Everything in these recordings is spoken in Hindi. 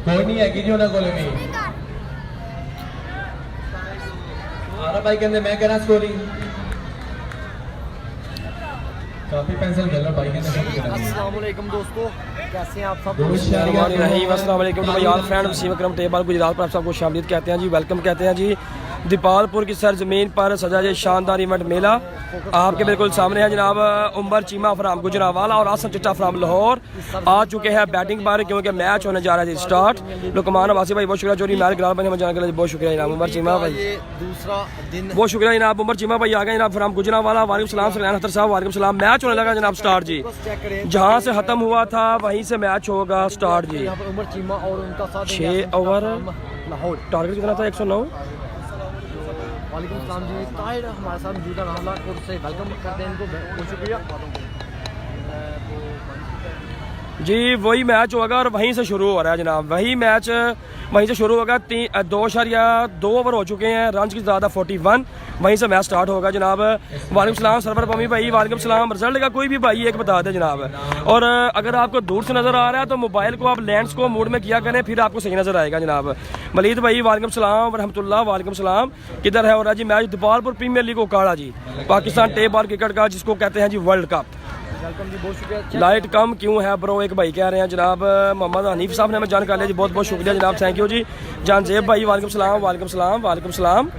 कोई नहीं है जी उन्होंने कोले नहीं आरा भाई कहते मैं कहना स्कोरिंग काफी पेंसिल खेल भाई कहते अस्सलाम वालेकुम दोस्तों, कैसे हैं आप सब? अस्सलाम वालेकुम तो यार फ्रेंड वसीम अकरम टेबल गुजरात पर आप सबको शामिल कहते हैं जी, वेलकम कहते हैं जी। दीपालपुर की सरजमीन पर सजा ये शानदार इवेंट मेला आपके बिल्कुल सामने है जनाब। उमर चीमा फ्राम गुजरावाला और आसम चिट्टा फ्राम लाहौर आ चुके हैं बैटिंग पर, क्योंकि मैच होने जा रहा है जी स्टार्ट। लुकमान अब्बासी भाई बहुत शुक्रिया, जोरी मैल ग्राल भाई हमें जानकारी बहुत शुक्रिया जनाब। उमर चीमा भाई दूसरा दिन बहुत शुक्रिया जनाब। उमर चीमा भाई आ गए जनाब फ्राम गुजरावाला। वालेकुम सलाम सलैन अख्तर साहब, वालेकुम सलाम। मैच होने लगा जनाब स्टार्ट जी, जहाँ से खत्म हुआ था वहीं से मैच होगा स्टार्ट जी। यहाँ पर उमर चीमा और उनका साथ 6 ओवर लाहौर। टारगेट कितना था? 109। वालेकुम सलाम जी, ताहिर हमारे साथ मौजूद है, और से वेलकम करते हैं इनको, बहुत शुक्रिया जी। वही मैच होगा और वहीं से शुरू हो रहा है जनाब, वही मैच वहीं से शुरू होगा। 2 ओवर हो चुके हैं, रन की ज़्यादा 41, वहीं से मैच स्टार्ट होगा जनाब। वालेकुम सलाम सरवर पमी भाई, वालेकुम सलाम। रिजल्ट का कोई भी भाई एक बता दे जनाब। और अगर आपको दूर से नज़र आ रहा है तो मोबाइल को आप लेंस को मूड में किया करें, फिर आपको सही नज़र आएगा जनाब। मलीद भाई वालेकुम सलाम रहमतुल्लाह, वालेकुम सलाम। किधर है हो रहा जी match? Dipalpur premier league Okara जी, पाकिस्तान टेप बॉल क्रिकेट का, जिसको कहते हैं जी वर्ल्ड कप। लाइट कम क्यों है ब्रो, एक भाई कह रहे हैं जनाब। मोहम्मद हनीफ साहब ने हमें जानकारी लिया जी, बहुत बहुत शुक्रिया जनाब, थैंक यू जी। जानजेब भाई वालेकुम सलाम, वालेकुम सलाम, वालेकुम सलाम।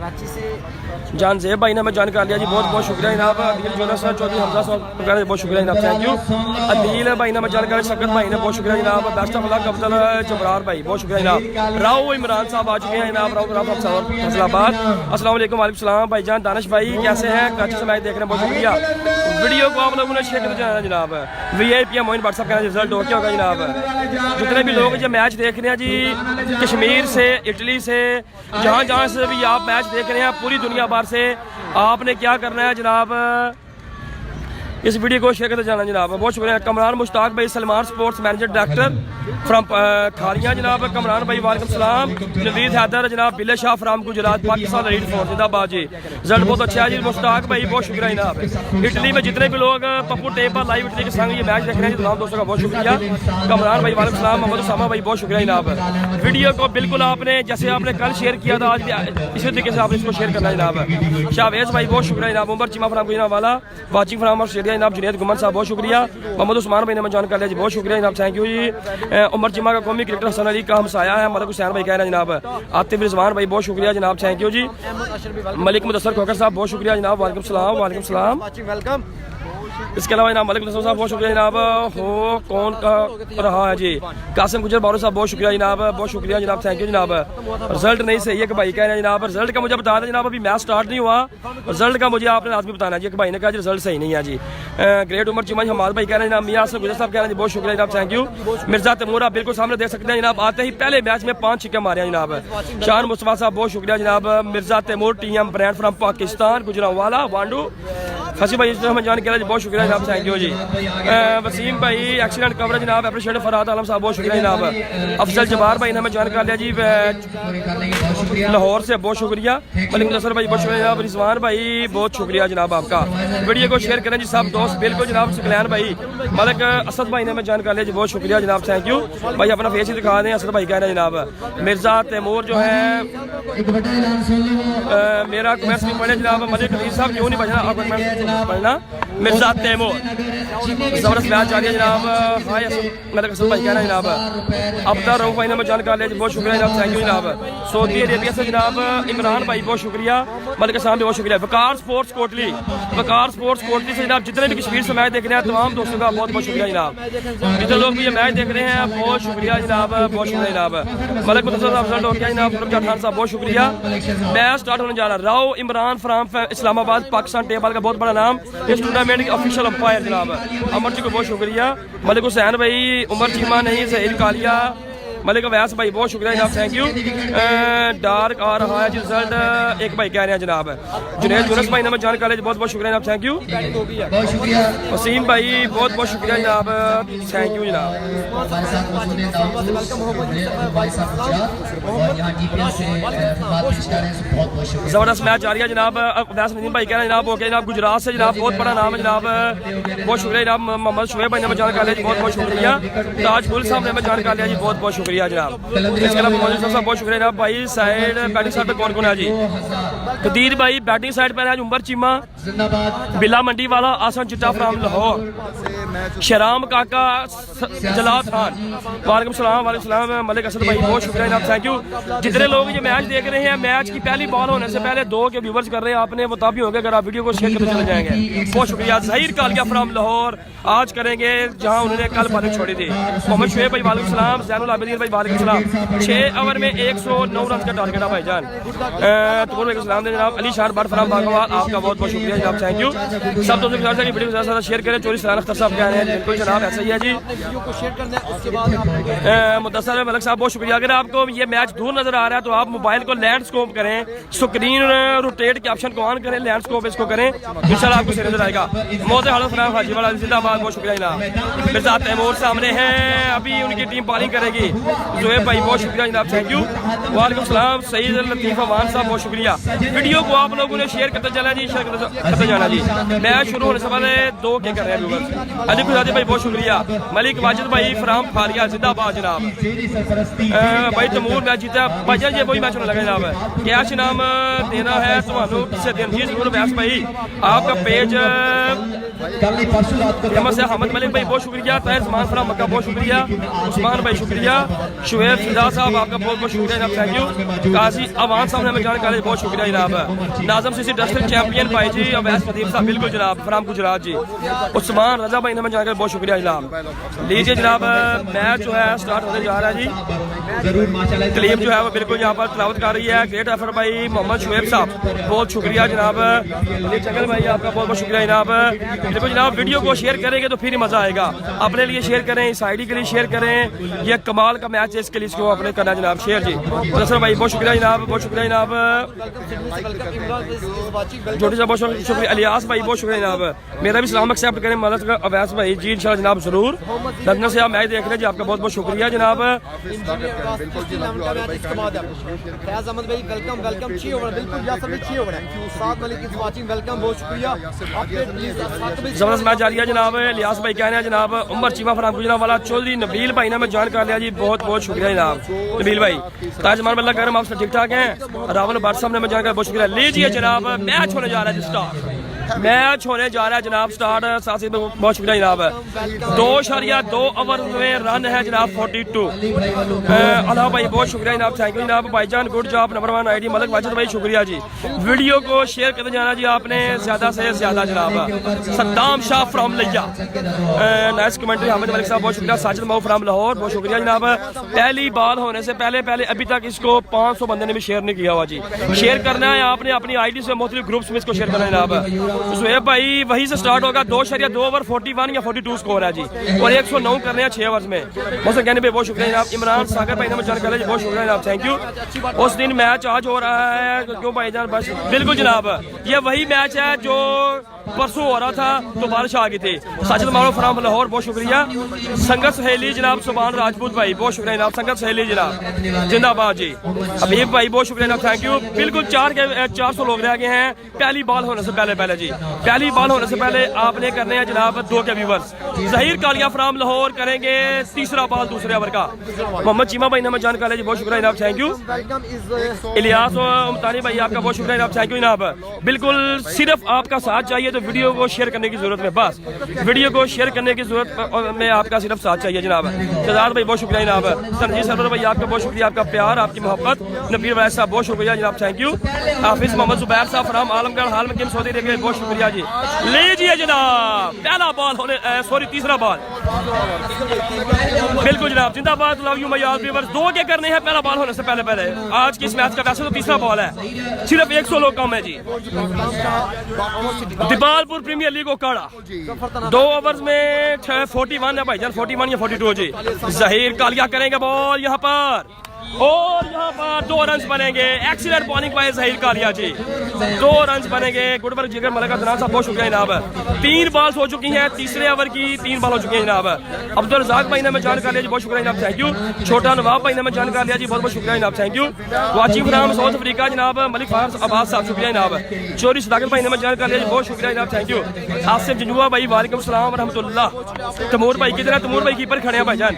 जानजेब भाई ने हमें जानकारी लिया जी, बहुत बहुत शुक्रिया जनाब। अदील जोनस चौधरी हमजा साहब बहुत शुक्रिया जनाब, थैंक यू। अदील भाई ने हमें जानकारी, शक्कर भाई ने बहुत शुक्रिया जनाब। Best of luck Afzal Jabrar भाई बहुत शुक्रिया जनाब। राव इमरान साहब आ चुके हैं जनाब, राव फैसलाबाद। अस्सलाम वालेकुम, वालेकुम सलाम भाईजान। दानिश भाई कैसे हैं? कराची से मैच देख रहे हैं, बहुत शुक्रिया। वीडियो को आप लोगों ने शेयर करते जाना जनाब। VIP मोइन व्हाट्सअप का रिजल्ट हो क्या होगा जनाब? जितने भी लोग जो मैच देख रहे हैं जी, कश्मीर से, इटली से, जहाँ जहाँ से भी आप मैच देख रहे हैं, पूरी दुनिया भर से, आपने क्या करना है जनाब, इस वीडियो को शेयर करते जाना जनाब। बहुत शुक्रिया। कमरान मुश्ताक भाई, Salman sports manager director from Khaliyan जनाब। कमरान भाई वालेकुम सलाम। नवीद हैदर जनाब, बिले Shah from Gujrat, Pakistan reed force जिंदाबाद जी। रिजल्ट बहुत अच्छा है जी। मुश्ताक भाई बहुत शुक्रिया जनाब। इटली में जितने भी लोग पप्पू टेप पर लाइव इटली के संग ये मैच देख रहे हैं, तमाम दोस्तों का बहुत शुक्रिया। कमरान भाई वालेकुम सलाम। मोहम्मद उसामा भाई बहुत शुक्रिया जनाब। वीडियो को बिल्कुल आपने जैसे आपने कल शेयर किया था, आज भी इसी तरीके से आपने इसको शेयर करना जनाब। शाहवेज भाई बहुत शुक्रिया जनाब। Umar Cheema from Gujranwala watching from Australia जनाब। जुनेद गुमन साहब बहुत शुक्रिया। मोहम्मद उस्मान भाई ने मैं जानकारी लिया जी, बहुत शुक्रिया जनाब, थैंक यू जी। उमर चिमा का कौमी क्रिकेटर हसन अली का हमसाया है, मलिक हुसैन भाई कह रहे हैं जनाब। आतिफ रिजवान भाई बहुत शुक्रिया जनाब, थैंक यू जी। मलिक मुदस्सर खोकर साहब बहुत शुक्रिया जनाब, वालेकुम सलाम, वालेकुम सलाम। वेलकम। इसके अलावा जनाब मलिक मुदस्सर साहब बहुत शुक्रिया जनाब। हो कौन का रहा है जी? कासिम गुजर बारो साहब बहुत शुक्रिया जनाब, बहुत शुक्रिया जनाब, थैंक यू जनाब। रिजल्ट नहीं सही है कि भाई कह रहे हैं जनाब। रिजल्ट का मुझे बता दें जनाब, अभी मैच स्टार्ट नहीं हुआ, रिजल्ट का मुझे आपने लाजमी बताना है जी। एक भाई ने कहा जी रिजल्ट सही नहीं है जी। ग्रेट उमर चिमा हमाद भाई कह रहे हैं जनाब। मियां से गुजर साहब कह रहे हैं जी, बहुत शुक्रिया जनाब, थैंक यू। मिर्जा तैमूर बिल्कुल सामने देख सकते हैं जनाब, आते ही पहले मैच में 5 छक्के मारे हैं जनाब। शान मुस्तफा साहब बहुत शुक्रिया जनाब। Mirza Taimur TM brand from Pakistan Gujranwala वांडू। फसी भाई हमें जानकारी बहुत शुक्रिया जनाब, थैंक यू जी। वसीम भाई एक्सीलेंट कवरेज जनाब, अप्रिशिएट फरहाद आलम साहब बहुत शुक्रिया जनाब। अफजल जबार भाई ने हमें जानकारी लिया जी, लाहौर से बहुत शुक्रिया। मलिक मुदस्सर भाई बहुत शुक्रिया जनाब। रिजवान भाई बहुत शुक्रिया जनाब आपका। वीडियो को शेयर करें जी सब दोस्त, बिल्कुल जनाब। सुकलैन भाई, मलिक असद भाई ने हमें जानकारी लिया जी, बहुत शुक्रिया जनाब, थैंक यू भाई। अपना फेस ही दिखा दें, असद भाई कह रहे हैं जनाब। मिर्जा तैमूर जो है मेरा कमेंट्स भी पढ़े जनाब। मलिक खलील साहब क्यों नहीं बजना, आप कमेंट्स पढ़ना। मिर्जा तैमूर जबरदस्त मैच जारी है जनाब। हाय मलिक असद भाई कह रहे हैं जनाब। अब्दुल रऊफ भाई ने हमें जानकारी लिया जी, बहुत शुक्रिया जनाब, थैंक यू जनाब। सऊदी अरेबिया से जनाब इमरान भाई बहुत शुक्रिया। मलिक साहब बहुत शुक्रिया। वकार स्पोर्ट्स कोटली, वकार स्पोर्ट्स कोटली से जनाब जितने भी कश्मीर से मैच देख रहे हैं, तमाम दोस्तों का बहुत बहुत शुक्रिया जनाब। जितने लोग भी ये मैच देख रहे हैं बहुत शुक्रिया जनाब, बहुत शुक्रिया जनाब। मलिक मुदस्सर साहब रिजल्ट हो गया जनाब। फुरजा खान साहब बहुत शुक्रिया। मैच स्टार्ट होने जा रहा है। राव इमरान फ्राम इस्लामाबाद, पाकिस्तान टेबल का बहुत बड़ा नाम, इस टूर्नामेंट के ऑफिशियल अंपायर जनाब। अमर जी को बहुत शुक्रिया। मलिक हुसैन भाई, उमर चीमा नहीं, जहीर कालिया, मलिक अवैस भाई बहुत शुक्रिया जनाब, थैंक यू। डार्क आ रहा है जी रिजल्ट, एक भाई कह रहे हैं जनाब। जुनेद जुनस भाई ने हमें जानकारी दी, बहुत बहुत शुक्रिया जनाब, थैंक यू। वसीम भाई बहुत बहुत शुक्रिया जनाब, थैंक यू जनाब। जबरदस्त मैच जारी है जनाब। अवैस नदीम भाई कह रहे हैं जनाब, ओके जनाब, गुजरात से जनाब, बहुत बड़ा नाम है जनाब, बहुत शुक्रिया जनाब। मोहम्मद शुएब भाई ने हमें जानकारी दी, बहुत बहुत शुक्रिया। ताज गुल साहब ने हमें जानकारी दी, बहुत बहुत शुक्रिया। शुक्रिया जनाब। इसके अलावा मोहम्मद यूसुफ साहब बहुत शुक्रिया जनाब। भाई साइड बैटिंग साइड पे कौन कौन है जी? कदीर भाई बैटिंग साइड पर है, उमर चीमा, बिला मंडी वाला, आसन चिट्टा फ्राम लाहौर, शराम काका, जलाद खान, वालेकुम सलाम, मलिक असद भाई बहुत शुक्रिया जनाब, थैंक यू। जितने लोग ये मैच देख रहे हैं, मैच की पहली बॉल होने से पहले 2 के व्यूवर्स कर रहे हैं, आपने मुताबिक होगा अगर आप वीडियो को शेयर करते चले जाएंगे। बहुत शुक्रिया। ज़हीर कालिया फ्राम लाहौर आज करेंगे जहां उन्होंने कल बॉलिंग छोड़ी थी। मोहम्मद शुएब भाई वालेकुम सलाम, ज़ैनुल आबिदीन भाई वालेकुम सलाम। 6 ओवर में 109 रन का टारगेट है भाईजान। तुमको वालेकुम सलाम दे जनाब। अली शाह बट फ्राम बागवाल, आपका बहुत बहुत शुक्रिया जनाब, थैंक यू। सब दोस्तों के साथ वीडियो ज़्यादा से ज़्यादा शेयर करें। चोरी सलान अख्तर साहब कह रहे हैं बिल्कुल जनाब, ऐसा ही है जी। मुदस्सर मलिक साहब बहुत शुक्रिया। अगर आपको ये मैच दूर नजर आ रहा है तो आप मोबाइल को लैंडस्कोप करें, स्क्रीन रोटेट के ऑप्शन को ऑन करें, लैंडस्कोप इसको करें, इंशाल्लाह आपको सही नजर आएगा। मोहम्मद हलो फराम हाजी वाला जिंदाबाद, बहुत शुक्रिया जनाब। मेरे साथ तैमूर सामने हैं, अभी उनकी टीम बॉलिंग करेगी। जोएब भाई बहुत शुक्रिया जनाब, थैंक यू। वालेकुम सलाम सईद लतीफ अमान साहब बहुत शुक्रिया। वीडियो को आप लोगों ने शेयर करते चला जी, शेयर करते जाना जी। मैच शुरू होने से पहले 2 के कर रहे हैं व्यूअर्स। अली खुदादी भाई बहुत शुक्रिया। मलिक वाजिद भाई फ्राम फारिया जिंदाबाद जनाब। भाई तैमूर मैच जीता भाईजान, ये वही मैच होने लगा जनाब। कैश नाम देना है तो किससे देना जी जरूर व्यास भाई, आपका पेज फेमस है। हमद मलिक भाई बहुत शुक्रिया। ताहिर जमान फ्राम मक्का बहुत शुक्रिया। उस्मान भाई शुक्रिया। शुएब फिदा साहब आपका बहुत बहुत शुक्रिया जनाब, थैंक यू। काजी अवान साहब ने हमें जानकारी बहुत शुक्रिया जनाब। नाजम सीसी डिस्ट्रिक्ट चैंपियन भाई जी, अवैस प्रदीप साहब बिल्कुल जनाब फ्राम गुजरात जी। उस्मान रजा भाई ने हमें जानकारी बहुत शुक्रिया जनाब। लीजिए जनाब, मैच जो है स्टार्ट होने जा रहा है जी। क्लिप जो है वो बिल्कुल यहाँ पर तलावत कर रही है। ग्रेट एफर्ट भाई मोहम्मद शुएब साहब बहुत शुक्रिया जनाब। चंगल भाई आपका बहुत बहुत शुक्रिया जनाब। देखो जनाब, वीडियो को शेयर करेंगे तो फिर ही मजा आएगा। अपने लिए शेयर करें, इस आईडी के लिए शेयर करें, ये कमाल का मैच है, इसके लिए इसको अपने करना जनाब शेयर जी। दरअसल भाई बहुत शुक्रिया जनाब, बहुत शुक्रिया जनाब। छोटे सा बहुत शुक्रिया। अलियास भाई बहुत शुक्रिया जनाब। मेरा भी सलाम एक्सेप्ट करें मदद अवैस भाई जी, इंशाल्लाह जनाब जरूर। लंदन से आप मैच देख रहे हैं जी, आपका बहुत बहुत शुक्रिया जनाब। जबरदस्त मैच जारी है जनाब। लियास भाई कह रहे हैं जनाब, उमर चीमा फराम गुजरा वाला, चौधरी नबील भाई ने मैं ज्वाइन कर लिया जी, बहुत बहुत शुक्रिया जनाब नबील भाई। ताजमान बल्ला कह रहे हैं आप सब ठीक ठाक हैं। रावल भट्ट साहब ने मैं जानकर बहुत शुक्रिया। लीजिए जनाब, मैच होने जा रहा है स्टार्ट, मैच होने जा रहा है जनाब स्टार्ट। साथ में बहुत शुक्रिया जनाब। 2.2 ओवर में रन है जनाब 42। अल्लाह भाई बहुत शुक्रिया जनाब, थैंक यू जनाब। भाईजान good job, number 1 ID Malik Wajid भाई शुक्रिया जी। वीडियो को शेयर करते जाना जी आपने ज्यादा से ज्यादा जनाब। सद्दाम शाह फ्राम लिया, नाइस कमेंट्री। हामिद मलिक साहब बहुत शुक्रिया। साजिद मऊ फ्राम लाहौर बहुत शुक्रिया जनाब। पहली बॉल होने से पहले अभी तक इसको 500 बंदे ने भी शेयर नहीं किया हुआ जी। शेयर करना है आपने अपनी आईडी से, मुख्तलिफ ग्रुप्स में इसको शेयर करना है जनाब। सुहेब भाई वहीं से स्टार्ट होगा। 2.2 ओवर 41 या 42 स्कोर है जी, और 109 करने हैं 6 ओवर्स में। मौसम कहने पे बहुत शुक्रिया जनाब। इमरान सागर भाई ने मुझे जानकारी बहुत शुक्रिया जनाब, थैंक यू। उस दिन मैच आज हो रहा है क्यों भाईजान? बस बिल्कुल जनाब, ये वही मैच है जो परसों हो रहा था तो बारिश आ गई थी। साजिद मारो फ्राम लाहौर बहुत शुक्रिया। संगत सहेली जनाब सुभान राजपूत भाई बहुत शुक्रिया जनाब। संगत सहेली जनाब जिंदाबाद जी। हबीब भाई बहुत शुक्रिया जनाब, थैंक यू। बिल्कुल 400 लोग रह गए हैं। पहली बॉल होने से पहले जी, पहली बॉल होने से पहले आपने करने हैं जनाब 2 के व्यूवर्स। ज़हीर कालिया फ्राम लाहौर करेंगे तीसरा बॉल दूसरे ओवर का। मोहम्मद चीमा भाई ने हमें जानकारी जी, बहुत शुक्रिया जनाब, थैंक यू। इलियास उमतानी भाई आपका बहुत शुक्रिया जनाब, थैंक यू जनाब। बिल्कुल सिर्फ आपका साथ चाहिए, तो वीडियो को शेयर करने की जरूरत है, बस वीडियो को शेयर करने की जरूरत में आपका सिर्फ साथ चाहिए जनाब। शहजाद भाई बहुत शुक्रिया जनाब। संजीव सरवर भाई आपका बहुत शुक्रिया, आपका प्यार आपकी मोहब्बत। नबीर वैस साहब बहुत शुक्रिया जनाब, थैंक यू। हाफिज मोहम्मद जुबैर साहब फ्राम आलमगढ़ हाल में सऊदी अरेबिया बहुत शुक्रिया जी। लीजिए जनाब, पहला बॉल होने तीसरा बॉल बिल्कुल जनाब जिंदाबाद। Love you my all viewers. 2 के करने हैं पहला बॉल होने से पहले आज की इस मैच का। वैसे तो तीसरा बॉल है, सिर्फ 100 लोग कम है जी। दिबालपुर प्रीमियर लीग ओकाड़ा 2 ओवर्स में 41 है भाईजान, 41 या 42 जी। ज़हीर कालिया करेंगे बॉल यहाँ पर। और यहाँ पर 2 रन बनेंगे। Excellent bowling by Zaheer Kalia ji, 2 run बनेंगे। गुड वर्क जिगर मलिक अदनान साहब बहुत शुक्रिया जनाब। 3 बॉल्स हो चुकी हैं, तीसरे ओवर की 3 बॉल हो चुकी हैं जनाब। अब्दुल रज़ाक भाई ने मैं जानकारी लिया जी, बहुत शुक्रिया जनाब, थैंक यू। छोटा नवाब भाई ने मैं जानकारी लिया जी, बहुत बहुत शुक्रिया जनाब, थैंक यू। वाची फ्राम साउथ अफ्रीका जनाब, मलिक फारूक अब्बास साहब शुक्रिया जनाब। चोरी सदाकत भाई ने मैं जानकारी लिया जी, बहुत शुक्रिया जनाब, थैंक यू। आसिफ जंजुआ भाई वालेकुम सलाम रहमतुल्लाह। तमूर भाई किधर है? तमूर भाई कीपर खड़े हैं भाईजान।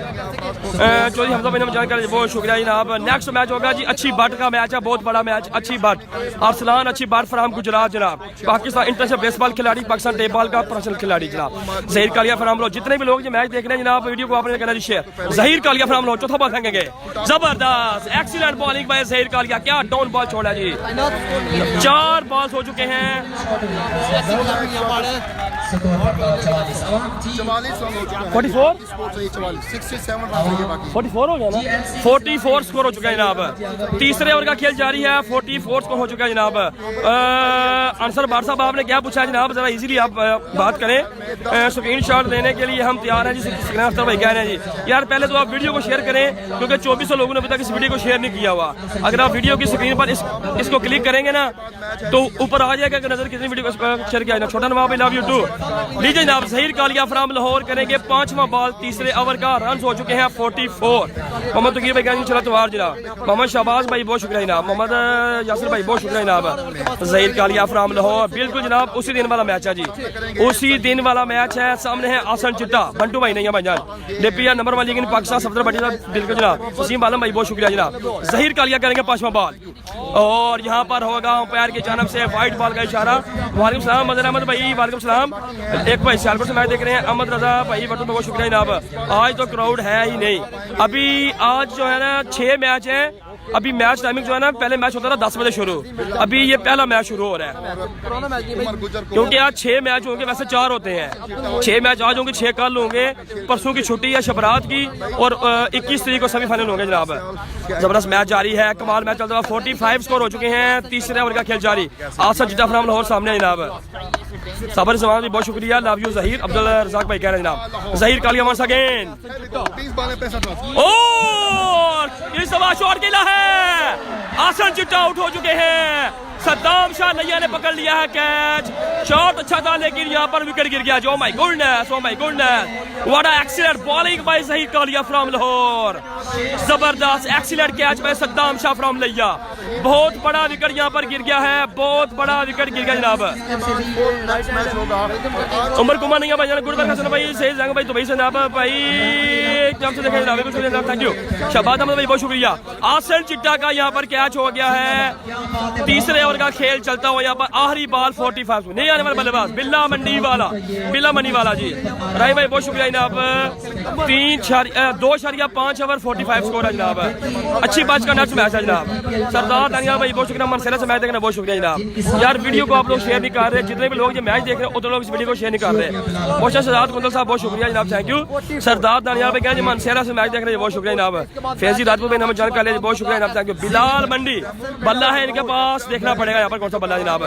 चौधरी हमजा भाई ने मैं जानकारी बहुत शुक्रिया जनाब। नेक्स्ट मैच होगा जी अच्छी बट का मैच है, बहुत बड़ा मैच। अच्छी बट अरसलान अच्छी बट फ्राम गुजरात जनाब, पाकिस्तान इंटरनेशनल बेसबॉल खिलाड़ी, पाकिस्तान टेप बॉल का प्रोफेशनल खिलाड़ी जनाब। जहीर कालिया फ्राम लो, जितने भी लोग ये मैच देख रहे हैं जनाब, वीडियो को आपने करना जी शेयर। जहीर कालिया फ्राम लो, चौथा बॉल फेंकेंगे, जबरदस्त excellent bowling by Zaheer Kalia, क्या डाउन बॉल छोड़ा जी। 4 बॉल्स हो चुके हैं। 44 हो गया ना, 44 स्कोर हो चुका है जनाब। तीसरे ओवर का खेल जारी है, 44 स्कोर हो चुका है जनाब। आंसर बार साहब आपने क्या पूछा है जनाब, जरा इजीली आप बात करें। स्क्रीन शॉट देने के लिए हम तैयार हैं जी। स्क्रीन अख्तर भाई कह रहे हैं जी, यार पहले तो आप वीडियो को शेयर करें, क्योंकि 2400 लोगों ने अभी तक इस वीडियो को शेयर नहीं किया हुआ। अगर आप वीडियो की स्क्रीन पर इसको क्लिक करेंगे ना, तो ऊपर आ जाएगा कि नजर कितनी वीडियो को शेयर किया है। छोटा नवाब लव यू टू। लीजिए जनाब, जहीर कालिया फ्राम लाहौर करेंगे 5वां बॉल तीसरे ओवर का। रन हो चुके हैं 44। मोहम्मद तकीर भाई कहते चला तवार जनाब। मोहम्मद शहबाज भाई बहुत शुक्रिया जनाब। मोहम्मद यासिर भाई बहुत शुक्रिया जनाब। जहीर कालिया फ्राम लाहौर, बिल्कुल जनाब उसी दिन वाला मैच है जी, उसी दिन वाला मैच है। सामने है आसन चिट्टा, बंटू भाई नहीं है भाईजान। डेपिया नंबर 1 लीग इन पाकिस्तान सफदर बटी बिल्कुल जनाब। वसीम आलम भाई बहुत शुक्रिया जनाब। जहीर कालिया करेंगे 5वां बॉल, और यहाँ पर होगा अंपायर की जानब से व्हाइट बॉल का इशारा। वालेकुम सलाम मदन अहमद भाई, वालेकुम सलाम। एक भाई सियालकोट से मैच देख रहे हैं, अहमद रजा भाई बटू बहुत शुक्रिया जनाब। आज तो क्राउड है ही नहीं। अभी आज जो है ना 6 मैच है। अभी मैच टाइमिंग जो है ना, पहले मैच होता था 10 बजे शुरू, अभी ये पहला मैच शुरू हो रहा है, क्योंकि आज 6 मैच होंगे, वैसे 4 होते हैं। 6 मैच आज होंगे, 6 कल होंगे। परसों की छुट्टी है शबरात की, और 21 तारीख को सेमीफाइनल होंगे जनाब। जबरदस्त मैच जारी है, कमाल मैच चल रहा है। 45 स्कोर हो चुके हैं, तीसरे ओवर का खेल जारी। आसर जिद्दा फ्राम लाहौर सामने जनाब। सबर जमान भी बहुत शुक्रिया, लव यू जहीर। अब्दुल रज़ाक भाई कह रहे हैं जनाब। जहीर कालिया वंस अगेन, और इस दफा शॉट खेला है। आसन चिट्टा आउट हो चुके हैं। सद्दाम शाह नैया ने पकड़ लिया है कैच। शॉट अच्छा था, लेकिन यहाँ पर विकेट गिर गया। Oh my goodness, oh my goodness, what a excellent bowling by Zaheer Kaliya from Lahore. जबरदस्त excellent catch by Saddam Shah from नैया। बहुत बड़ा विकेट यहाँ पर गिर गया है, बहुत बड़ा विकेट गिर गया जनाब। उमर कुमार नहीं है भाई, गुड वर्क हसन भाई, सही जंग भाई, तो भाई जनाब भाई जब से देखें जनाब, थैंक यू। शहबाज अहमद भाई बहुत शुक्रिया। आसन चिट्टा का यहाँ पर कैच हो गया है। तीसरे ओवर का खेल चलता हुआ यहाँ पर आखिरी बॉल 45 नहीं आने वाला बल्लेबाज बिल्ला मंडी वाला जी। राय भाई बहुत शुक्रिया जनाब। 2.5 ओवर 45 स्कोर है जनाब। अच्छी बात का नेक्स्ट मैच है जनाब। सरदार दानिया भाई बहुत शुक्रिया। मनसेरा से मैच देखना बहुत शुक्रिया जनाब। यार वीडियो को आप लोग शेयर नहीं कर रहे, जितने भी लोग ये मैच देख रहे हैं उतने लोग इस वीडियो को शेयर नहीं कर रहे। बहुत शहजाद कुंदल साहब बहुत शुक्रिया जनाब, थैंक यू। सरदार दानिया भाई कहते मनसेरा से मैच देख रहे हैं, बहुत शुक्रिया जनाब। फैजी राजपूत भाई नाम जानकारी बहुत शुक्रिया जनाब, थैंक यू। बिलाल मंडी बल्ला है इनके पास, देखना पड़ेगा यहाँ पर कौन सा बल्ला जनाब।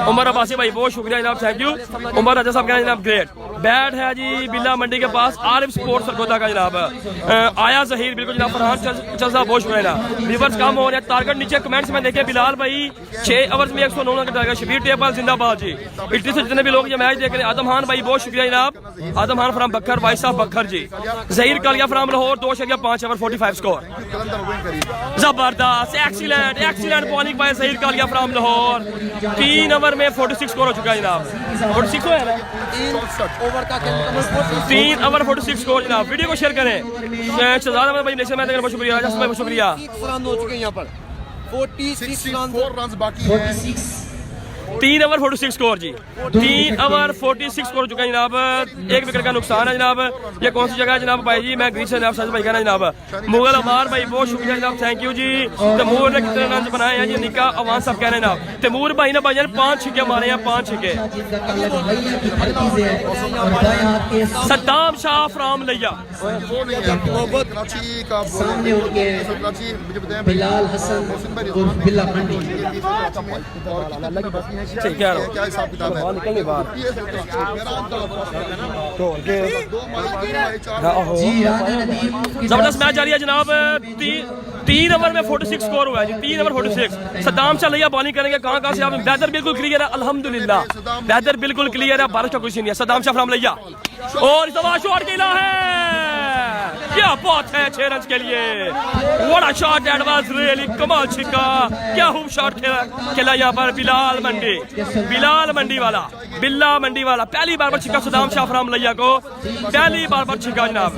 उमर अब्बासी भाई बहुत शुक्रिया जनाब, थैंक यू। उमर राजा साहब जनाब ग्रेट बैट है जी बिल्ला मंडी के पास। आरिफ स्पोर्ट्स सरगोदा का जनाब। आया जहीर बिल्कुल जनाब। फरहान चल साहब बहुत शुक्रिया जनाब। रिवर्स कम हो रहे हैं, टारगेट नीचे कमेंट्स में देखे। बिलाल भाई 6 ओवर में 109 का टारगेट। शबीर टेबल जिंदाबाद जी। इटली से जितने भी लोग ये मैच देख रहे हैं, आदम खान भाई बहुत शुक्रिया जनाब। आदम खान फ्राम बखर, भाई साहब बखर जी। Zaheer Kaliya from Lahore 2.5 over 45 score. जबरदस्त excellent excellent bowling by Zaheer Kaliya from Lahore. 3 over में 46 स्कोर हो चुका है जनाब। 46 हुआ है ना, 3 ओवर 46 स्कोर जनाब। वीडियो को शेयर करें। शहजाद अहमद भाई मैं बहुत शुक्रिया, बहुत शुक्रिया। 3 ओवर 46 स्कोर जी। 3 ओवर 46 स्कोर हो चुका है जनाब। 1 विकेट का नुकसान है जनाब। ये कौन सी जगह है जनाब भाई जी? मैं ग्रीन से जनाब भाई कहना जनाब। मुगल अमार भाई बहुत शुक्रिया जनाब, थैंक यू जी। तैमूर ने कितने रन बनाए हैं जी? निका अवान साहब कह रहे हैं जनाब। तैमूर भाई ने भाई 5 छक्के मारे हैं, 5 छक्के। सद्दाम शाह फ्रॉम लिया। बिलाल हसन और बिल्ला मंडी। सही कह रहा हूँ क्या हिसाब किताब है बाहर निकलने बाहर ये सब ढोल के जी राना नदीम जबरदस्त मैच जारी है जनाब 3 ओवर में 46 स्कोर हुआ है जी 3 ओवर 46 सद्दाम शाह लैया बॉलिंग करेंगे कहाँ से आप वेदर बिल्कुल क्लियर है अल्हम्दुलिल्लाह वेदर बिल्कुल क्लियर है बारिश का कुछ नहीं है सद्दाम शाह फ्राम लैया और इस दफा शॉट खेला है क्या बात है 6 रन के लिए what a shot that was really कमाल छिक्का क्या खूब शॉट खेला यहाँ पर बिलाल मंडी वाला बिल्ला मंडी वाला पहली बार पर छिक्का सद्दाम शाह फ्राम लैया को पहली बार पर छिक्का जनाब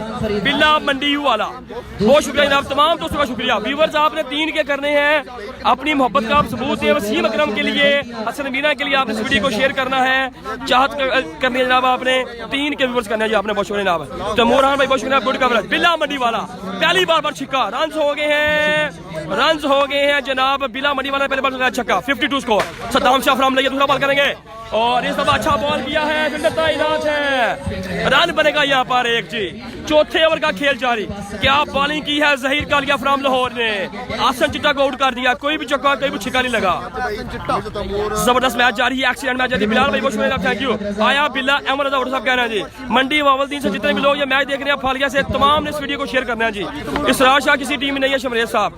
बिल्ला मंडी वाला बहुत शुक्रिया जनाब तमाम दोस्तों का शुक्रिया व्यूवर्स आपने 3 के करने हैं अपनी मोहब्बत का आप सबूत है वसीम अकरम के लिए हसन मीना के लिए आपने इस वीडियो को शेयर करना है चाहत करनी है जनाब आपने 3 के व्यूवर्स करने हैं जी आपने बहुत शुक्रिया जनाब तो मोरहान भाई बहुत शुक्रिया गुड कवरेज बिल्ला मंडी वाला पहली बार पर छिक्का रन हो गए हैं जनाब बिल्ला मंडी वाला पहले बार छक्का 52 स्कोर सद्दाम शाह फ्राम लैया दूसरा बॉल करेंगे और इस दफा अच्छा बॉल किया है फील्डर तैनात है रन बनेगा यहाँ पर एक जी चौथे ओवर का खेल जारी क्या बॉलिंग की है जहीर कालिया फ्राम लाहौर ने आसन चिट्टा को आउट कर दिया कोई भी चौका कोई भी छिक्का नहीं लगा जबरदस्त मैच जारी है एक्सीडेंट मैच जारी है बिलाल भाई बहुत शुक्रिया थैंक यू आया बिल्ला अहमद रजा साहब कह रहे हैं जी मंडी वावलदीन से जितने भी लोग ये मैच देख रहे हैं फालिया से तमाम ने इस वीडियो को शेयर करना है जी इसरार शाह किसी टीम में नहीं है शमरेज साहब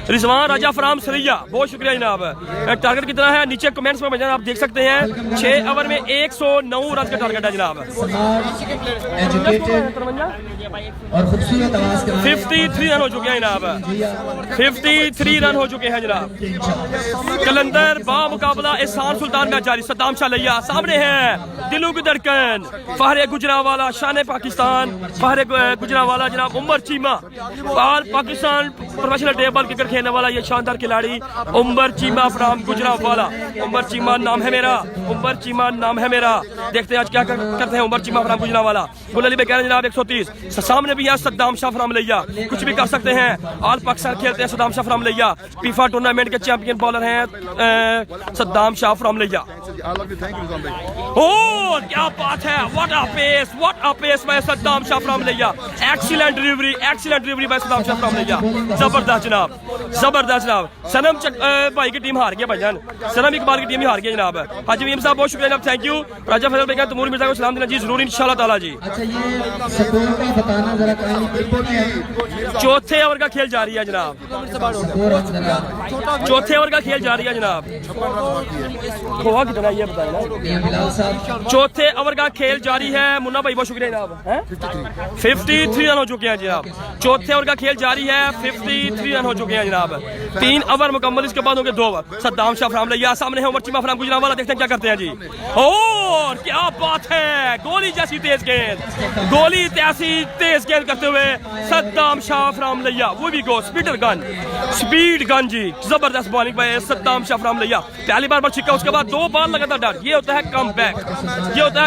रिजवान राजा फ्राम सरिया बहुत शुक्रिया जनाब टारगेट कितना है नीचे कमेंट्स में भेजना आप देख सकते हैं 6 ओवर में 109 रन का टारगेट है जनाब और खूबसूरत आवाज के 53 रन हो चुके हैं जनाब 53 रन हो चुके हैं जनाब कलंदर बा मुकाबला एहसान सुल्तान मैच जारी सद्दाम शाह लैया सामने है दिलों की धड़कन फहरे गुजरावाला शान पाकिस्तान फहरे गुजरावाला जनाब Umar Cheema Pakistan professional table cricket खेलने वाला ये शानदार खिलाड़ी उमर चीमा फ्राम गुजरावाला उमर चीमा नाम है मेरा उमर चीमा नाम है मेरा देखते हैं आज क्या करते हैं उमर चीमा फ्राम गुजरावाला गुल अली कह रहे हैं जनाब 130 सामने भी है सद्दाम शाह फ्राम लैया कुछ भी कर सकते हैं ऑल पाकिस्तान खेलते हैं Saddam Shah from Layyah FIFA tournament के चैंपियन बॉलर हैं सद्दाम शाह फ्राम लैया ओ क्या बात है what a pace by Saddam Shah from Layyah excellent delivery by Saddam Shah from Layyah जबरदस्त जनाब सनम भाई की टीम हार गया भाईजान सनम इकबाल की टीम ही हार गई जनाब हाजी मीम साहब बहुत शुक्रिया जनाब थैंक यू राजा फैसल बेगम तमूर मिर्जा को सलाम देना जी जरूर इंशाल्लाह ताला जी अच्छा ये स्कोर का बताना जरा काइंडली चौथे ओवर का खेल जारी है जनाब चौथे ओवर का खेल जारी है जनाब खोआ कितना ये बताए ना बिलाल साहब चौथे ओवर का खेल जारी है मुन्ना भाई बहुत शुक्रिया जनाब 53 रन हो चुके हैं जनाब चौथे ओवर का खेल जारी है 53 रन हो चुके हैं जनाब 3 ओवर मुकम्मल इसके बाद होंगे 2 ओवर सद्दाम शाह फ्राम लैया सामने है उमर चीमा फ्राम गुजरावाला देखते हैं क्या करते हैं जी और क्या बात है गोली जैसी तेज गेंद करते हुए सद्दाम शाह फ्राम लैया वो भी गो स्पीड गन जी जबरदस्त bowling bye Saddam Shah from लैया पहली बार छिक्का उसके बाद 2 बॉल लगातार डर ये होता है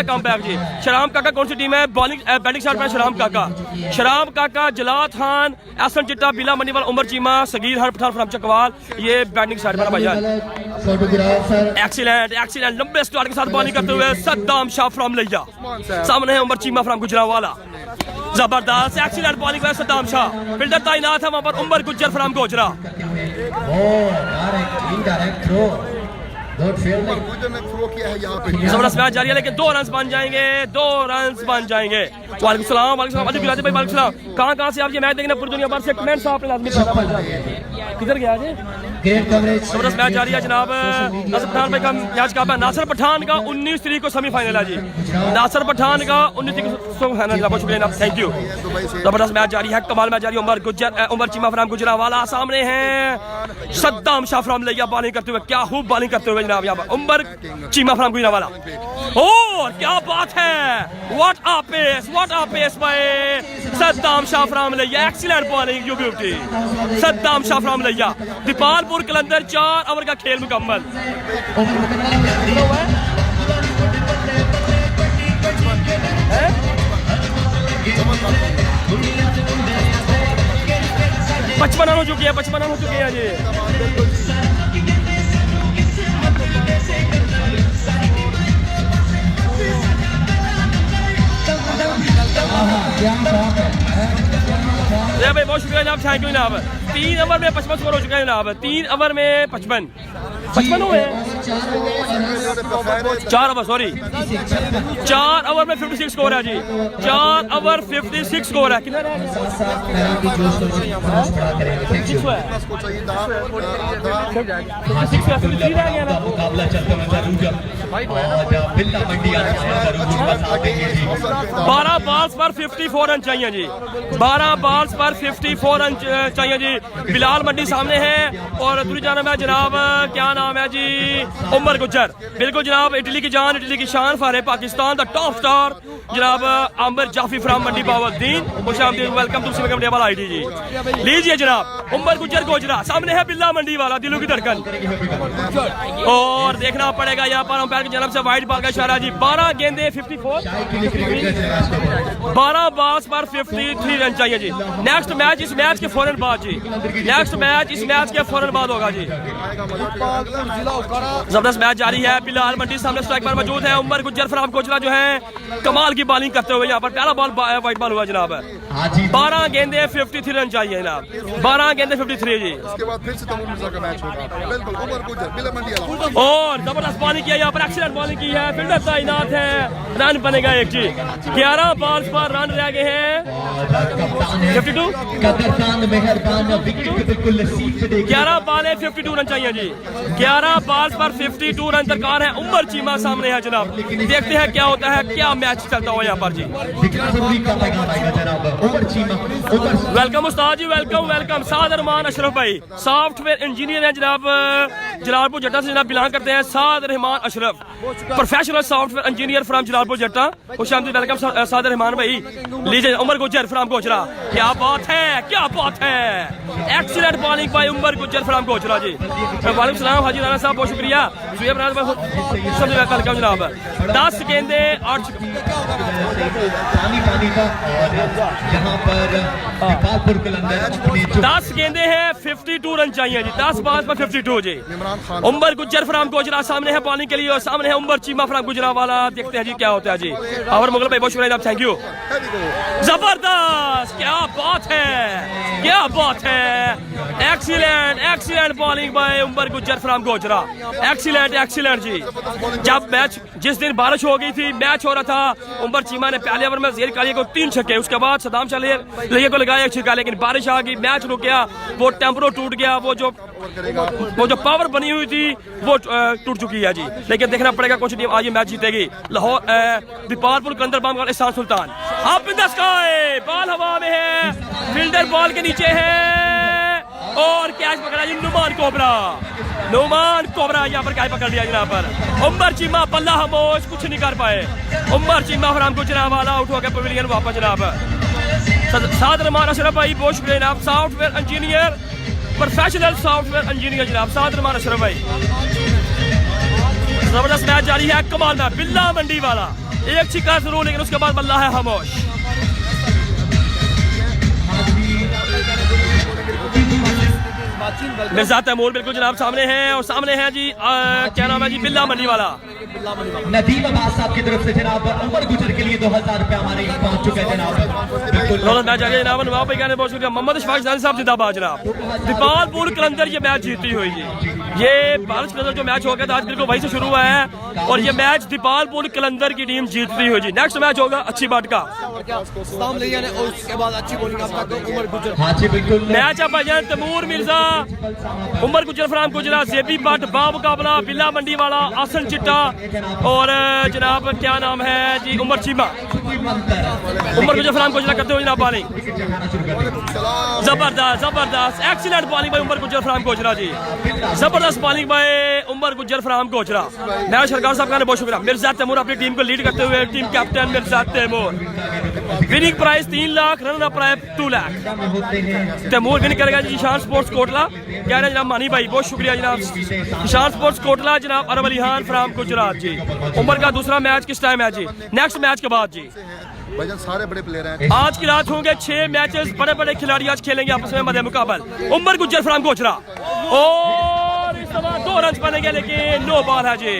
कमबैक जी शराम काका कौन सी टीम है बॉलिंग बैटिंग साइड पर शराम काका जलाल खान एहसन चिट्टा बिला मनीवाल उमर चीमा सगीर हर पठान फ्राम चकवाल ये बैटिंग साइड पर भाईजान एक्सीलेंट लंबे स्टार्ट के साथ बॉलिंग करते हुए सद्दाम शाह फ्राम लैया सामने है उमर चीमा फ्राम गुजरावाला जबरदस्त एक्सीलेंट बॉलिंग है सद्दाम शाह फील्डर तैनात है वहां पर उमर गुज्जर फ्राम गोजरा जबरदस्त मैच जारी है लेकिन 2 रन बन जाएंगे वालेकुम सलाम अली बिलाल भाई वालेकुम सलाम कहां से आप ये मैच देखना पूरी दुनिया भर से कमेंट्स आपने लाजमी करना भाई किधर गया जी ग्रेट कवरेज जबरदस्त मैच जारी है जनाब नासिर पठान भाई का मैच का नासिर पठान का 19 तारीख को सेमीफाइनल है जी नासिर पठान का 19 तारीख को सेमीफाइनल बहुत शुक्रिया जनाब थैंक यू जबरदस्त मैच जारी है कमाल मैच जारी उमर चीमा फ्राम गुजरावाला सामने हैं सद्दाम शाह फ्राम लैया बॉलिंग करते हुए क्या खूब बॉलिंग करते हुए जनाब यहाँ पर उमर चीमा फ्राम गुजरावाला और क्या बात है what a pace by Saddam Shah from Layyah excellent bowling you beauty Saddam Shah from Layyah Dipalpur Qalandar 4 over का खेल मुकम्मल पचपन रन हो चुके हैं जी भाई बहुत शुक्रिया जनाब थैंक यू जनाब 3 ओवर में 55 स्कोर हो चुका है जनाब 3 ओवर में 55 हुए हैं 4 हो गए और 4 ओवर सॉरी 4 ओवर में 56 स्कोर है जी 4 ओवर 56 स्कोर है कितना रहा साथ साथ मैदान की जोश को बढ़ा करेंगे। Thank you. 56 है 53 रह गया ना मुकाबला चलता हुआ जरूर और बिल्ला मंडी जरूर बता देंगे जी। 12 बॉल्स पर 54 रन चाहिए जी 12 बॉल्स पर 54 रन चाहिए जी। बिलाल मंडी सामने है और दूसरी जानब है जनाब क्या नाम है जी उमर गुज्जर बिल्कुल जनाब इटली की जान इटली की शान फारे पाकिस्तान द टॉप स्टार जनाब आमिर जाफी फ्राम मंडी बावद्दीन खुशामदीद वेलकम टू सिमकम डेबल आईटी जी। लीजिए जनाब उमर गुज्जर गोजरा सामने है बिल्ला मंडी वाला दिलों की धड़कन और देखना पड़ेगा यहाँ पर अंपायर की जानब से वाइड बॉल का इशारा जी 12 गेंदे 54 12 बॉल्स पर 53 रन चाहिए जी। नेक्स्ट मैच इस मैच के फौरन बाद जी नेक्स्ट मैच इस मैच के फौरन बाद होगा जी। जबरदस्त मैच जारी है बिलाल मंडी सामने स्ट्राइक पर मौजूद है उमर गुज्जर फराम कोचला जो है कमाल की बॉलिंग करते हुए यहाँ पर पहला बॉल वाइड बॉल हुआ जनाब 12 गेंदे 53 रन चाहिए जनाब 12 गेंदे 53 जी। उसके बाद फिर से तैमूर मिर्जा का मैच होगा बिल्कुल उमर गुज्जर बिला मंडी वाला और जबरदस्त बॉलिंग किया यहाँ पर एक्सीलेंट बॉलिंग की है फील्डर तैनात है रन बनेगा एक जी 11 बॉल्स पर रन रह गए हैं 52 कदरदान मेहरबान विकेट को बिल्कुल नसीब से देख 11 बॉल है 52 रन चाहिए जी 11 बॉल्स पर 52 रन दरकार है उमर चीमा सामने है जनाब देखते हैं क्या होता है क्या मैच चलता हुआ यहाँ पर जी। दिखना जरूरी का पैगाम आएगा जनाब उमर चीमा उमर वेलकम उस्ताद जी वेलकम साद रहमान अशरफ भाई सॉफ्टवेयर इंजीनियर है जनाब जलालपुर जट्टा से जनाब बिलोंग करते हैं Saad Rehman Ashraf professional software engineer from Jalalpur Jattan खुशामदीद वेलकम साद रहमान भाई। लीजिए उमर गुज्जर फ्रॉम गोचरा क्या बात है excellent bowling by Umar Gujjar from Gojra जी। वालेकुम सलाम हाजी राना साहब बहुत शुक्रिया सुहेब राना जनाब 10 गेंदे 8 पानी का और यहाँ पर नेपालपुर कलंदर अपने जो 10 गेंदे हैं 52 रन चाहिए जी 10 बॉल्स पर 52 जी। उमर गुज्जर फराम गोजरा सामने है बॉलिंग के लिए और सामने है उमर चीमा फराम गुजरा वाला देखते हैं जी क्या होता है जी। और मुगल भाई बहुत शुक्रिया थैंक यू जबरदस्त क्या बात है excellent bowling by Umar Gujjar from Gojra excellent जी। जब मैच जिस दिन बारिश हो गई थी मैच हो रहा था उमर चीमा ने पहले ओवर में जेर कालिया को 3 छक्के उसके बाद सदाम चलिए को लगाया 1 छक्का लेकिन बारिश आ गई मैच रुक गया वो टेम्परो टूट गया वो जो पावर बनी हुई थी वो टूट चुकी है जी। लेकिन देखना पड़ेगा कुछ टीम आज ये मैच जीतेगी। लाहौर दीपालपुर कंदर बाम Ehsan Sultan up in the sky ball हवा में है फील्डर बॉल के नीचे है और कैच पकड़ा जी नुमान कोबरा यहाँ पर कैच पकड़ लिया जनाब पर उमर चीमा पल्ला खामोश कुछ नहीं कर पाए उमर चीमा फराम गुजरा वाला आउट हो गया पवेलियन वापस जनाब। साद रहमान अशरफ भाई बहुत शुक्रिया जनाब software engineer professional software engineer जनाब साद रहमान अशरफ भाई। जबरदस्त मैच जारी है कमाल में बिल्ला मंडी वाला एक छिक्का जरूर लेकिन उसके बाद बल्ला है खामोश। मिर्जा तैमूर बिल्कुल जनाब सामने हैं और सामने है जी क्या नाम है जी बिल्ला मंडी वाला नदीम अब्बास साहब की तरफ से जनाब उमर गुजर के लिए 2000 रुपए हमारे पहुंच चुके हैं जनाब बिल्कुल मैच आ गया जनाब नवाब भाई बहुत शुक्रिया मोहम्मद इशफाक जानी साहब जिंदाबाद जनाब। दीपालपुर कलंदर ये मैच जीती हुई जी ये भारत कलंदर जो मैच हो गया था आज बिल्कुल वहीं से शुरू हुआ है और ये मैच दीपालपुर कलंदर की टीम जीतती हुई जी। नेक्स्ट मैच होगा अच्छी बाट का मैच है भाईजान तैमूर मिर्जा उमर गुजर फराम गुजरा जेबी बट बामुकाबला बिल्ला मंडी वाला आसन चिट्टा और जनाब क्या नाम है जी उमर चीमा उमर गुजर फराम गुजरा करते हुए जनाब बॉलिंग जबरदस्त एक्सीलेंट बॉलिंग बाय उमर गुजर फराम गुजरा जी जबरदस्त बॉलिंग बाय उमर गुजर फराम गुजरा। मैं सरकार साहब का बहुत शुक्रिया मिर्जा तैमूर अपनी टीम को लीड करते हुए team captain Mirza Taimur winning prize 3 lakh run up prize 2 lakh Taimur win करेगा जी निशान स्पोर्ट्स कोटला कह रहे जनाब मानी भाई बहुत शुक्रिया जनाब निशान स्पोर्ट्स कोटला जनाब अरब अली खान फ्राम गुजरात जी। उमर का दूसरा मैच किस टाइम है जी नेक्स्ट मैच के बाद जी भाईजान सारे बड़े प्लेयर हैं आज की रात होंगे 6 मैचेस बड़े खिलाड़ी आज खेलेंगे आपस में मध्य मुकाबल उमर गुज्जर फराम गोचरा और इस दफा 2 रन बनेंगे लेकिन नो बॉल है जी।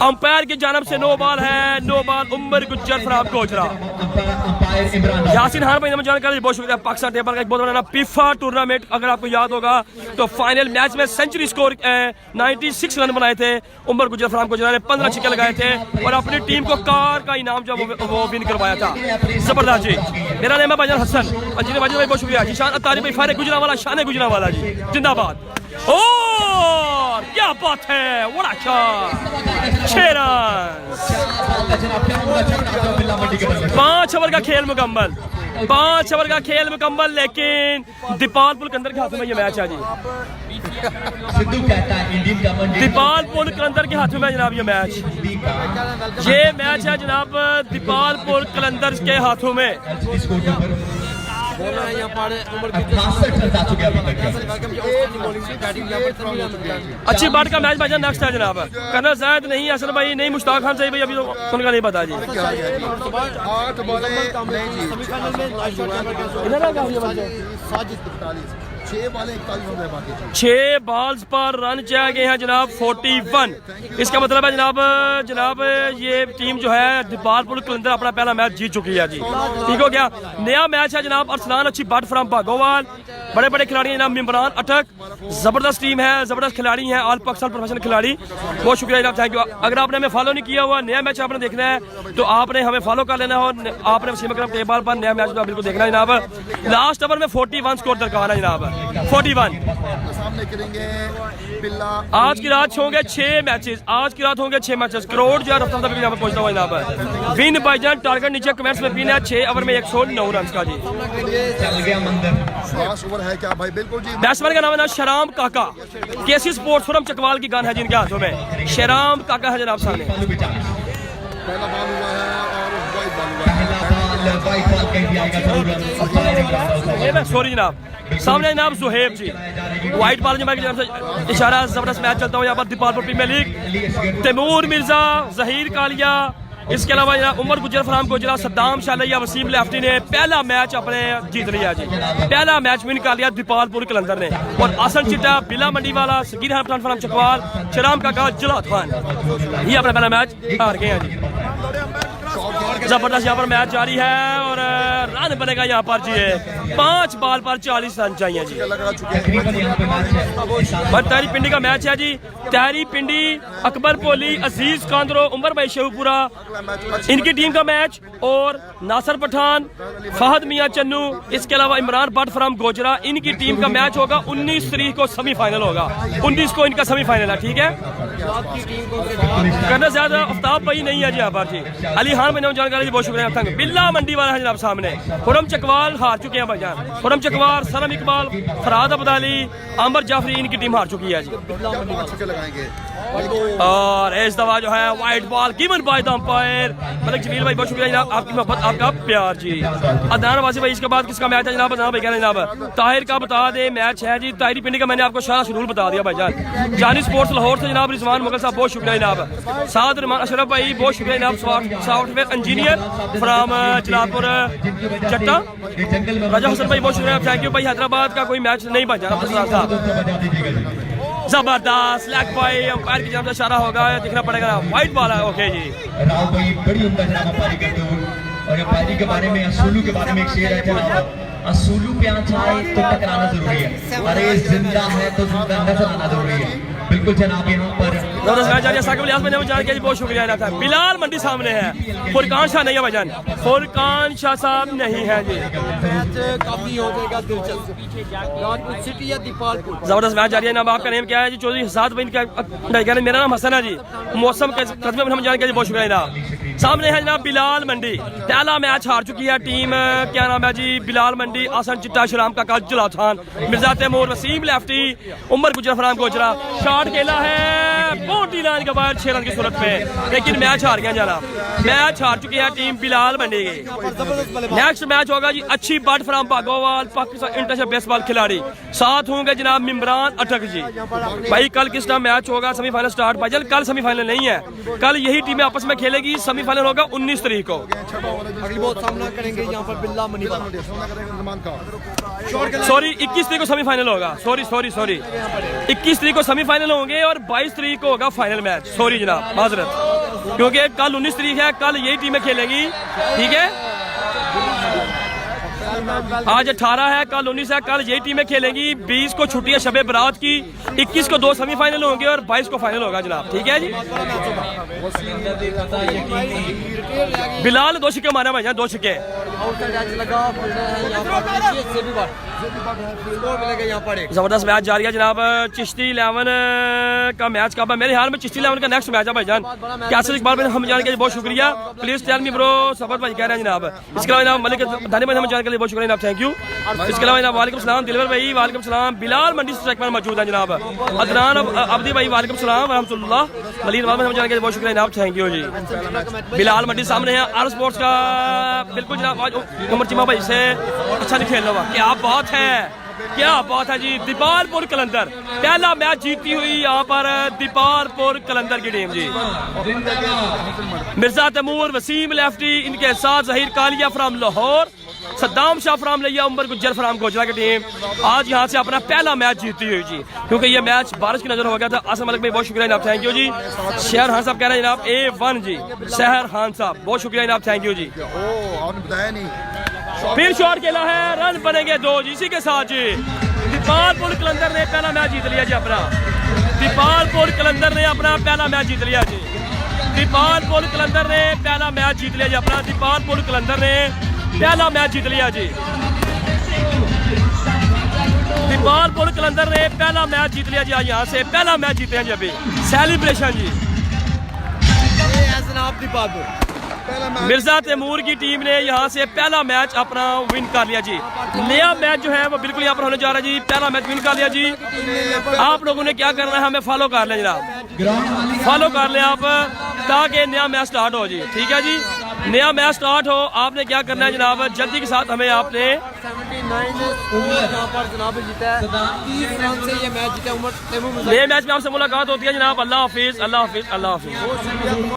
अंपायर की जानब से नो बॉल है, no ball Umar Gujjar from Gojra. Umpire Imran Yasin Khan भाई जानकारी बहुत शुक्रिया। पाकिस्तान टेबल का एक बहुत बड़ा फीफा टूर्नामेंट, अगर आपको याद होगा तो फाइनल मैच में सेंचुरी स्कोर 96 रन बनाए थे उमर गुज्जर फराम गोजरा ने, 15 छक्के लगाए थे और अपनी टीम को कार का इनाम जो वो विन करवाया था। जबरदस्त जी। मेरा नाम है भाईजान हसन अंजीर भाई बहुत शुक्रिया जी। शान अतारी भाई फारे गुजरावाला, शान गुजरावाला जी जिंदाबाद। और क्या बात है, बड़ा शॉट, 6 रन, 5 ओवर का खेल मुकम्मल, 5 ओवर का खेल मुकम्मल। लेकिन दीपालपुर के अंदर के हाथों में ये मैच है जी। सिद्धू कहता है इंडियन गवर्नमेंट दीपालपुर कलंदर के हाथों में जनाब ये मैच है जनाब, दीपालपुर कलंदर के हाथों में। बोल रहे हैं यहाँ पर उमर 68 रन आ चुके हैं अभी तक। अच्छी बात का मैच भाईजान नेक्स्ट है जनाब। कर्नल जायद नहीं, असल भाई नहीं, मुश्ताक खान सही भाई अभी तो उनका नहीं पता जी। 8 बॉलें नहीं जी, सेमीफाइनल में 6 बॉलें 41 रन है बाकी। 6 बॉल्स पर रन चाहे गए हैं जनाब 41। इसका मतलब है जनाब ये टीम जो है दीपालपुर कलंदर अपना पहला मैच जीत चुकी है जी। ठीक हो गया। नया मैच है जनाब अरसलान अच्छी बाट फ्रॉम भागोवाल, बड़े बड़े खिलाड़ी हैं जनाब। इमरान अटक, जबरदस्त टीम है, जबरदस्त खिलाड़ी हैं, ऑल पाकिस्तान प्रोफेशनल खिलाड़ी। बहुत शुक्रिया जनाब, थैंक यू। अगर आपने हमें फॉलो नहीं किया हुआ, नया मैच आपने देखना है तो आपने हमें फॉलो कर लेना हो। आपने वसीम अकरम टेबल पर नया मैच बिल्कुल देखना है जनाब। लास्ट ओवर में 41 स्कोर दरकार है जनाब, 41। सामने करेंगे बिल्ला। आज की रात होंगे 6 मैचेस, आज की रात होंगे 6 मैचेस। करोड़ जो है रफ्तार तक यहाँ पर पहुंचता हुआ जनाब। विन भाईजान टारगेट नीचे कमेंट्स में पिन है 6 ओवर में 109 रन का जी। चल गया मंदिर। लास्ट ओवर है क्या भाई? बिल्कुल जी। बैट्समैन का नाम है ना शराम काका, केसी स्पोर्ट्स फोरम चकवाल की गन है जिनके हाथों में। शराम काका है जनाब सामने। पहला बॉल हुआ है और वाइड बॉल हुआ है। पहला बॉल वाइट बॉल कह दिया जाएगा जरूर। अंपायर इमरान सॉरी जनाब, सामने जनाब सुहेब जी, व्हाइट बॉल की तरफ से इशारा। जबरदस्त मैच चलता हुआ यहाँ पर दीपालपुर प्रीमियर लीग। तैमूर मिर्जा, जहीर कालिया, इसके अलावा उमर गुज्जर फराम गोजरा, सद्दाम शालैया, वसीम लेफ्टी ने पहला मैच अपने जीत लिया जी। पहला मैच विन कर लिया दीपालपुर कलंदर ने। और आसन चिट्टा, बिला मंडी वाला, सगीर हरफान फराम चकवाल, शराम काका, जलात खान, ये अपना पहला मैच हार गए हैं जी। जबरदस्त यहाँ पर मैच जारी है और रन बनेगा यहाँ पर जी। 5 बॉल पर 40 रन चाहिए जी। तकरीबन यहाँ पे मैच है। बट तहरी पिंडी का मैच है जी। तहरी पिंडी, अकबर पोली, अजीज कांद्रो, उमर भाई शेखपुरा, इनकी टीम का मैच। और नासर पठान, फहद मियां चन्नू, इसके अलावा इमरान भट्ट फ्रॉम गोजरा, इनकी टीम का मैच होगा 19 तारीख को सेमीफाइनल होगा। 19 को इनका सेमीफाइनल है। ठीक है। करना ज्यादा आफ्ताब भाई नहीं है जी यहाँ पर जी। अली खान मैंने जानकारी दी, बहुत शुक्रिया। Thank you. बिल्ला मंडी वाला है जनाब सामने। खुरम चकवाल हार चुके हैं भाईजान। खुरम चकवाल, सनम इकबाल, फराद अब्दाली, आमर जाफरी, इनकी टीम हार चुकी है जी। और इस दफा जो है white ball given by the umpire Malik Jamil भाई, बहुत शुक्रिया जनाब, आपकी मोहब्बत, आपका प्यार जी। अदनान वासी भाई, इसके बाद किसका मैच है जनाब? अदनान भाई कह रहे हैं जनाब ताहिर का बता दे मैच है जी। ताहिरी पिंडी का मैंने आपको सारा शेड्यूल बता दिया भाईजान। जानी स्पोर्ट्स लाहौर से जनाब रिजवान मुगल साहब, बहुत शुक्रिया जनाब। साद रहमान अशरफ भाई, बहुत शुक्रिया जनाब, सॉफ्टवेयर इंजीनियर फ्राम जलालपुर चट्टा। राजा हसन भाई, बहुत शुक्रिया, थैंक यू भाई। हैदराबाद का कोई मैच नहीं बचा था। जबरदस्त लेग बाय, अंपायर की जानब से इशारा होगा, दिखना पड़ेगा। व्हाइट बॉल है, ओके जी। राव भाई बड़ी उम्दा जनाब अंपायरी करते हुए। और अंपायरी के बारे में, असूलू के बारे में एक शेर है जनाब, असूलू पे आँच आए तो टकराना जरूरी है, अरे जिंदा है तो जिंदा नजर आना जरूरी है। बिल्कुल जनाब, यहाँ पर बहुत शुक्रिया था। बिलाल मंडी सामने है, फुरकान शाह नहीं है भाईजान, फुरकान शाह साहब नहीं है जी। मैच काफी हो जाएगा दिलचस्प। राजपूत सिटी या दीपालपुर, जबरदस्त मैच जारी है। नाम आपका नेम क्या है जी? चौधरी साद भाई का। मेरा नाम हसन है जी। मौसम के कदमे में हम जानकारी, बहुत शुक्रिया जनाब। सामने है जनाब बिलाल मंडी, पहला मैच हार चुकी है टीम, क्या नाम है जी? बिलाल मंडी, आसन चिट्टा, शराम काका, जलात खान, मिर्जा तैमूर, वसीम लेफ्टी, उमर गुजर फराम गोजरा। शॉट खेला है बोटी लाइन के बाद 6 रन की सूरत में, लेकिन मैच हार गया जनाब। मैच हार चुकी है टीम बिलाल मंडी की। नेक्स्ट मैच होगा जी अच्छी बाट from Bhagowal, Pakistan international baseball खिलाड़ी, साथ होंगे जनाब इमरान अटक जी। भाई कल किस टाइम मैच होगा? सेमीफाइनल स्टार्ट भाईजान, कल सेमीफाइनल नहीं है, कल यही टीमें आपस में खेलेगी। सेमीफाइनल सेमीफाइनल होगा 19 तारीख को। अगली बहुत सामना करेंगे यहाँ पर बिल्ला मनी वाला। सॉरी 21 तारीख को सेमीफाइनल होगा। सॉरी 21 तारीख को सेमीफाइनल होंगे और 22 तारीख को होगा फाइनल मैच। सॉरी जनाब, माजरत, क्योंकि कल 19 तारीख है, कल यही टीमें खेलेंगी। ठीक है, आज 18 है, कल 19 है, कल यही टीमें खेलेंगी। 20 को छुट्टी है शबे बारात की, 21 को 2 सेमीफाइनल होंगे और 22 को फाइनल होगा जनाब। ठीक है जी। बिलाल 2 छक्के मारा भाई, 2 छक्के। जबरदस्त मैच जारी है जनाब। चिश्ती 11 का मैच कब है? मेरे ख्याल में चिश्ती 11 का नेक्स्ट मैच है भाईजान। कैसे इकबाल भाई हम जाने के लिए बहुत शुक्रिया। प्लीज टेल मी ब्रो, सबत भाई कह रहे हैं जनाब। इसके अलावा जनाब मलिक धानी भाई हम जाने के लिए बहुत शुक्रिया जनाब, थैंक यू। इसके अलावा जनाब वालेकुम सलाम दिलवर भाई, वालेकुम सलाम। बिलाल मंडी से ट्रैक पर मौजूद है जनाब। अदनान अब्दी भाई वालेकुम सलाम रहमतुल्लाह। मलिक हम जाने के लिए बहुत शुक्रिया जनाब, थैंक यू जी। बिलाल मंडी सामने है आर स्पोर्ट्स का, बिल्कुल जनाब। आज उमर चिमा भाई से अच्छा नहीं खेलना हुआ, क्या बात है, क्या बात है जी। दीपालपुर कलंदर पहला मैच जीती हुई यहाँ पर दीपालपुर कलंदर की टीम जी। मिर्जा तैमूर, वसीम लेफ्टी, इनके साथ जहीर कालिया फ्राम लाहौर, सद्दाम शाह फ्राम लिया, उमर गुज्जर फ्राम गोजरा की टीम आज यहाँ से अपना पहला मैच जीती हुई जी। क्योंकि ये मैच बारिश की नजर हो गया था। आसम मलिक भाई बहुत शुक्रिया जनाब, थैंक यू जी। शहर खान साहब कह रहे हैं जनाब A1 जी, शहर खान साहब बहुत शुक्रिया जनाब, थैंक यू जी। आपने बताया नहीं, फिर शॉट खेला है, रन बनेंगे 2 जी। इसी के साथ जी दीपालपुर कलंदर ने पहला मैच जीत लिया जी अपना। दीपालपुर कलंदर ने अपना पहला मैच जीत लिया जी। दीपालपुर कलंदर ने पहला मैच जीत लिया जी अपना। दीपालपुर कलंदर ने पहला मैच जीत लिया जी। दीपालपुर कलंदर ने पहला मैच जीत लिया जी। आज यहाँ से पहला मैच जीते हैं जी अभी। सेलिब्रेशन जी। मिर्जा तैमूर की टीम ने यहाँ से पहला मैच अपना विन कर लिया जी। नया मैच जो है वो बिल्कुल यहाँ पर होने जा रहा है जी। पहला मैच विन कर लिया जी। आप लोगों ने क्या करना है, हमें फॉलो कर लें जनाब, फॉलो कर लें आप, ताकि नया मैच स्टार्ट हो जी। ठीक है जी, नया मैच स्टार्ट हो। आपने क्या करना है जनाब, जल्दी के साथ हमें आपने 79 पर जनाब जीता है, 30 रन से ये मैच जीता है। नए मैच में आपसे मुलाकात होती है जनाब। अल्लाह हाफिज, अल्लाह हाफिज, अल्लाह हाफिज।